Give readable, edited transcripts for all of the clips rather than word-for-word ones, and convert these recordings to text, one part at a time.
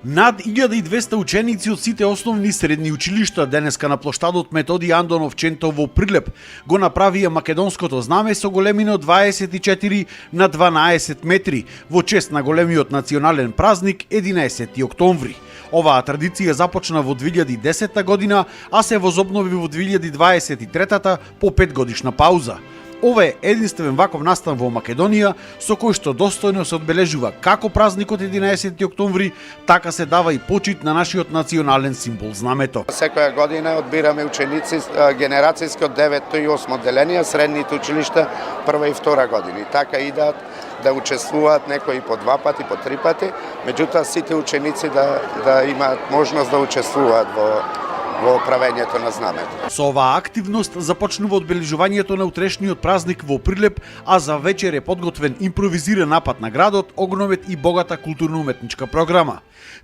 Над 1200 ученици од сите основни и средни училишта денеска на плоштадот Методи Андонов Ченто во Прилеп го направија македонското знаме со големина од 24 на 12 метри во чест на големиот национален празник 11 октомври. Оваа традиција започна во 2010 година, а се возобнови во 2023 по 5 годишна пауза. Ова е единствен ваков настан во Македонија, со кој што достојно се одбележува како празникот 11 октомври, така се дава и почит на нашиот национален символ знамето. Секоја година одбираме ученици генерацијски од 9 и 8 одделенија, средните училишта прва и втора години. Така идат да учествуваат некои по 2 пати, по 3 пати, меѓутоа сите ученици да имаат можност да учествуваат во правењето на знамето. Со оваа активност започнува одбележувањето на утрешниот празник во Прилеп, а за вечер е подготвен импровизиран напад на градот, огромет и богата културно-уметничка програма.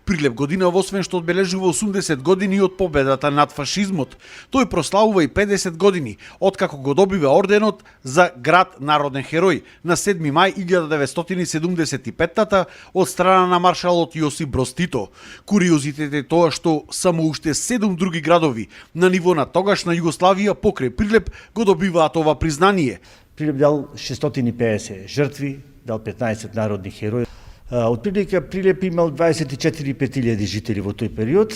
Прилеп годинава освен што одбележува 80 години од победата над фашизмот, тој прославува и 50 години откако го добива орденот за град народен херој на 7 мај 1975 од страна на маршалот Јосип Броз Тито. Куриозитет е тоа што само уште 7 други градови на ниво на тогашна Југославија покрај Прилеп го добиваат ова признание. Прилеп дал 650 жртви, дал 15 народни херои. Од прилика Прилеп имал 24.000 жители во тој период,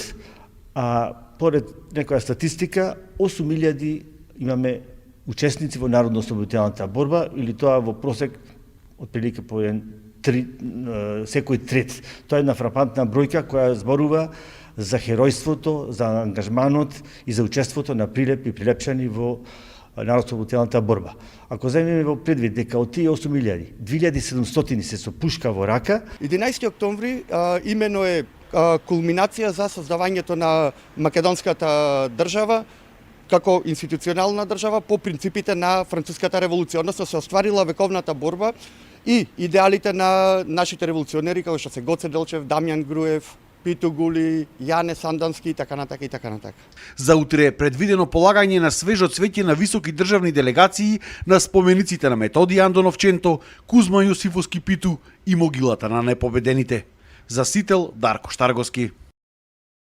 а поред некоја статистика 8.000 имаме учесници во народно-ослободителната борба, или тоа во просек од прилика по секој трет. Тоа е една фрапантна бројка која зборува за херојството, за ангажманот и за учеството на Прилеп и прилепчани во народно-ослободителната борба. Ако земеме во предвид дека од тие 8.000, 2.700 се со пушка во рака. 11 октомври имено е кулминација за создавањето на македонската држава како институционална држава по принципите на Француската револуција, односно се остварила вековната борба и идеалите на нашите револуционери како што се Гоце Делчев, Дамјан Груев, Пито Гули, Јане Сандански и така натака и така натака. За утре е предвидено полагање на свежо цвеќе на високи државни делегации на спомениците на Методи Андонов Ченто, Кузма Јосифовски Питу и могилата на непобедените. За Сител Дарко Штарговски.